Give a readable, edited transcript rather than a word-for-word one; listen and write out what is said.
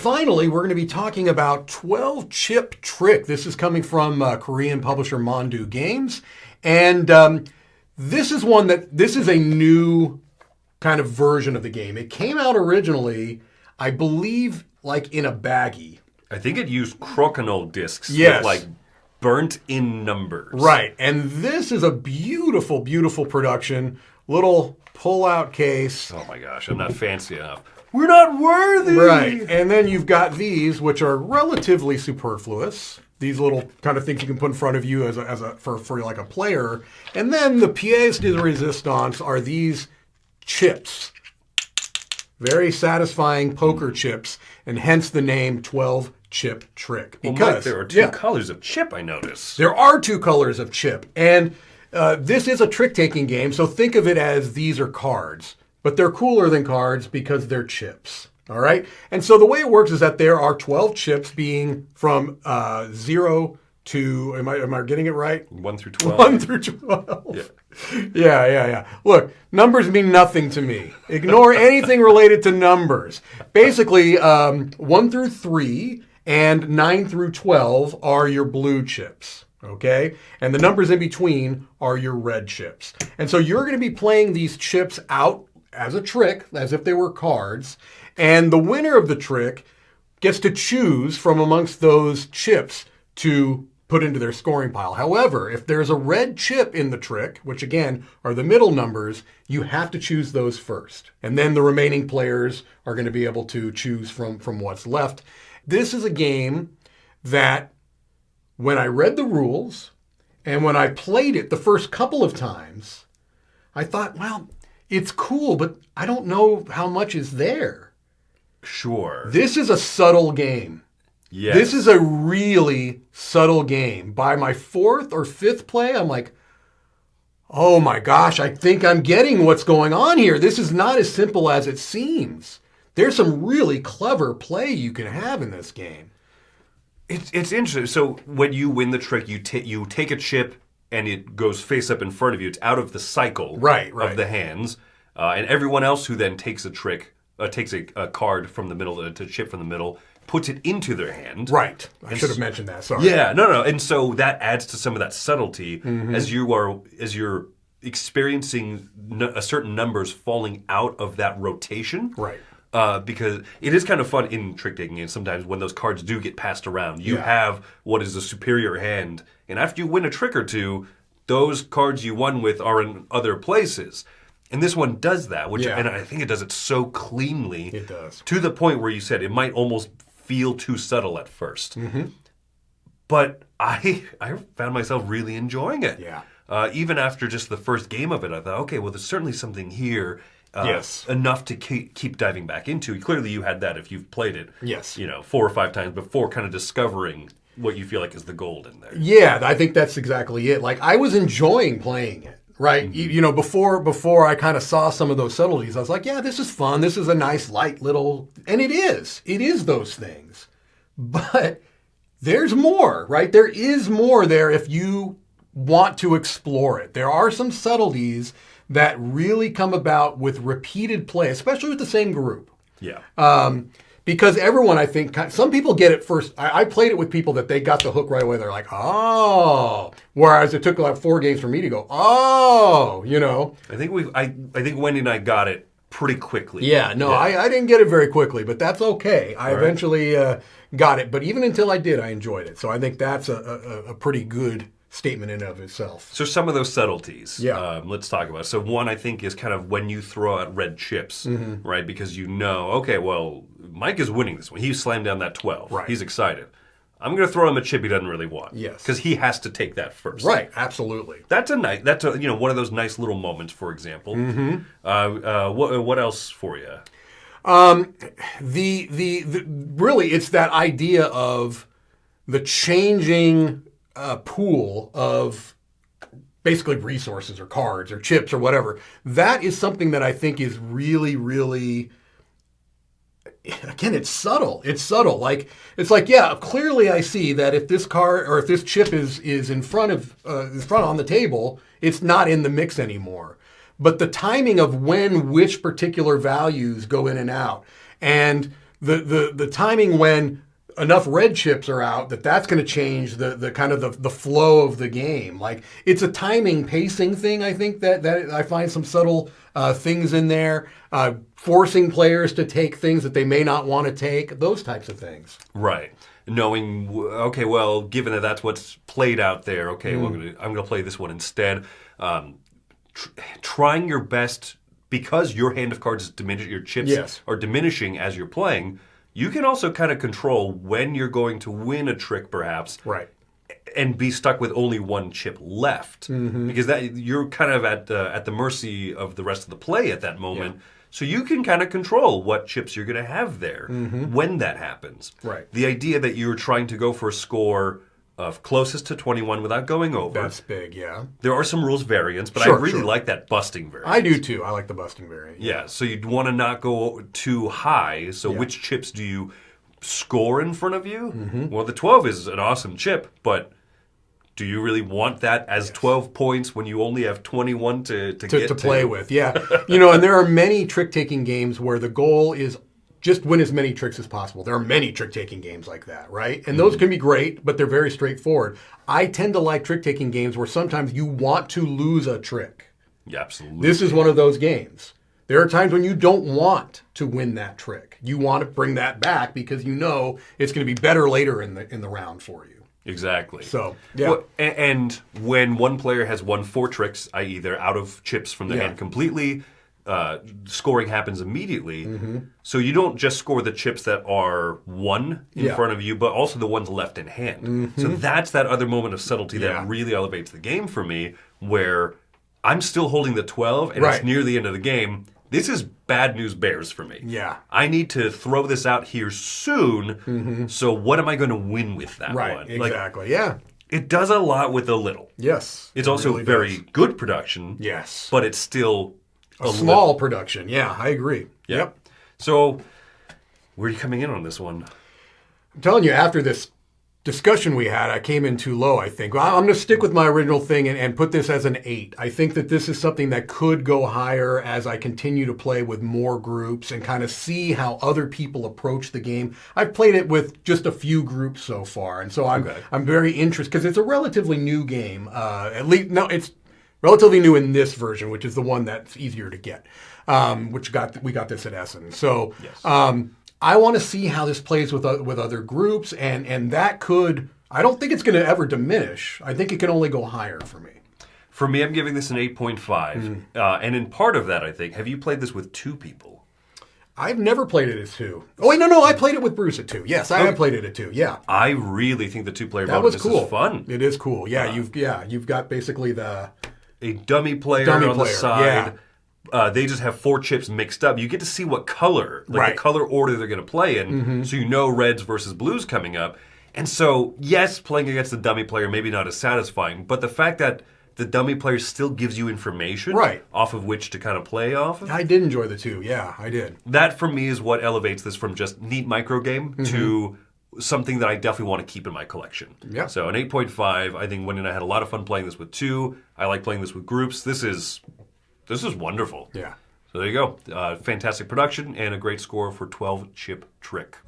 finally, we're going to be talking about 12 Chip Trick. This is coming from Korean publisher Mondu Games. And this is a new kind of version of the game. It came out originally, I believe, like in a baggie. I think it used crokinole discs Yes. with like burnt in numbers. Right. And this is a beautiful, beautiful production. Little pull-out case. Oh my gosh, I'm not fancy enough. We're not worthy! Right. And then you've got these, which are relatively superfluous. These little kind of things you can put in front of you for like a player. And then the pièce de résistance are these chips. Very satisfying poker chips, and hence the name 12 Chip Trick. Because Because Mike, there are two colors of chip, I notice. There are two colors of chip, and this is a trick-taking game, so think of it as these are cards. But they're cooler than cards because they're chips, all right? And so the way it works is that there are 12 chips being from 0 to, am I getting it right? 1 through 12. 1 through 12. Yeah. Yeah. Look, numbers mean nothing to me. Ignore anything related to numbers. Basically, 1 through 3 and 9 through 12 are your blue chips, okay? And the numbers in between are your red chips. And so you're going to be playing these chips out as a trick, as if they were cards, and the winner of the trick gets to choose from amongst those chips to put into their scoring pile. However, if there's a red chip in the trick, which again are the middle numbers, you have to choose those first. And then the remaining players are going to be able to choose from what's left. This is a game that when I read the rules and when I played it the first couple of times, I thought, well, it's cool, but I don't know how much is there. Sure. This is a subtle game. Yes. This is a really subtle game. By my fourth or fifth play, I'm like, oh my gosh, I think I'm getting what's going on here. This is not as simple as it seems. There's some really clever play you can have in this game. It's interesting. So when you win the trick, you take a chip and it goes face up in front of you. It's out of the cycle of the hands. And everyone else who then takes a trick, takes a card from the middle, a chip from the middle, puts it into their hand. Right. I should have mentioned that. Sorry. Yeah, no. And so that adds to some of that subtlety as you're experiencing a certain numbers falling out of that rotation. Right. Because it is kind of fun in trick-taking games sometimes when those cards do get passed around. You have what is a superior hand, and after you win a trick or two, those cards you won with are in other places. And this one does that, and I think it does it so cleanly. It does. To the point where you said it might almost feel too subtle at first. Mm-hmm. But I found myself really enjoying it. Yeah. Even after just the first game of it, I thought, okay, well, there's certainly something here. Enough to keep diving back into. Clearly, you had that if you've played it. Yes. 4 or 5 times before, kind of discovering what you feel like is the gold in there. Yeah, I think that's exactly it. Like, I was enjoying playing it, right? Mm-hmm. Before I kind of saw some of those subtleties, I was like, yeah, this is fun. This is a nice, light little, and it is. It is those things. But there's more, right? There is more there if you want to explore it. There are some subtleties that really come about with repeated play, especially with the same group. Yeah. Because everyone, I think, some people get it first. I played it with people that they got the hook right away. They're like, oh. Whereas it took like 4 games for me to go, oh, I think Wendy and I got it pretty quickly. Yeah, no, yeah. I didn't get it very quickly, but that's okay. I eventually got it. But even until I did, I enjoyed it. So I think that's a pretty good statement in and of itself. So some of those subtleties, let's talk about. So one, I think, is kind of when you throw out red chips, right? Because okay, well, Mike is winning this one. He slammed down that 12. Right. He's excited. I'm going to throw him a chip he doesn't really want. Yes. Because he has to take that first. Right, absolutely. That's one of those nice little moments, for example. What else for you? Really, it's that idea of the changing pool of basically resources or cards or chips or whatever. That is something that I think is really, really, again, it's subtle. It's subtle. It's like, yeah, clearly I see that if this card or if this chip is in front on the table, it's not in the mix anymore. But the timing of when which particular values go in and out, and the timing when enough red chips are out that's going to change the kind of the flow of the game. Like, it's a timing pacing thing. I think that I find some subtle things in there, forcing players to take things that they may not want to take, those types of things. Right. Knowing, okay, well, given that that's what's played out there, okay, well, I'm going to play this one instead. Trying your best, because your hand of cards is diminished, your chips are diminishing as you're playing. You can also kind of control when you're going to win a trick, perhaps, right, and be stuck with only one chip left, because that you're kind of at the mercy of the rest of the play at that moment. Yeah. So you can kind of control what chips you're going to have there when that happens. Right. The idea that you're trying to go for a score of closest to 21 without going over. That's big, yeah. There are some rules variants, but I really like that busting variant. I do too. I like the busting variant. Yeah, so you'd want to not go too high. So which chips do you score in front of you? Well, the 12 is an awesome chip, but do you really want that as 12 points when you only have 21 to play with? Yeah. And there are many trick-taking games where the goal is just win as many tricks as possible. There are many trick-taking games like that, right? And those can be great, but they're very straightforward. I tend to like trick-taking games where sometimes you want to lose a trick. Yeah, absolutely. This is one of those games. There are times when you don't want to win that trick. You want to bring that back because you know it's going to be better later in the round for you. Exactly. So, yeah. Well, and when one player has won 4 tricks, i.e. they're out of chips from the hand completely, scoring happens immediately. So you don't just score the chips that are won in front of you, but also the ones left in hand. So that's that other moment of subtlety that really elevates the game for me, where I'm still holding the 12 and it's near the end of the game. This is bad news bears for me. Yeah. I need to throw this out here soon, so what am I going to win with that one? Right, exactly, yeah. It does a lot with a little. Yes. It's also really very good production. Yes. But it's still a small production. Yeah, I agree. Yeah. Yep. So, where are you coming in on this one? I'm telling you, after this discussion we had, I came in too low, I think. Well, I'm going to stick with my original thing and put this as an 8. I think that this is something that could go higher as I continue to play with more groups and kind of see how other people approach the game. I've played it with just a few groups so far, and so I'm very interested, because it's a relatively new game. It's relatively new in this version, which is the one that's easier to get, we got this at Essen. So I want to see how this plays with other groups, and that could, I don't think it's going to ever diminish. I think it can only go higher for me. For me, I'm giving this an 8.5. And in part of that, I think, have you played this with 2 people? I've never played it as 2. Oh, wait, no, I played it with Bruce at 2. Yes, I have played it at 2, yeah. I really think the 2-player mode of this is fun. It is cool. Yeah, you've got basically a dummy player on the side. They just have 4 chips mixed up. You get to see what color, the color order they're going to play in, so you know reds versus blues coming up. And so, yes, playing against the dummy player maybe not as satisfying, but the fact that the dummy player still gives you information off of which to kind of play off of. I did enjoy the 2, yeah, I did. That, for me, is what elevates this from just neat micro game to something that I definitely want to keep in my collection. Yeah. So an 8.5, I think Wendy and I had a lot of fun playing this with 2. I like playing this with groups. This is wonderful. Yeah. So there you go. Fantastic production and a great score for 12-chip trick.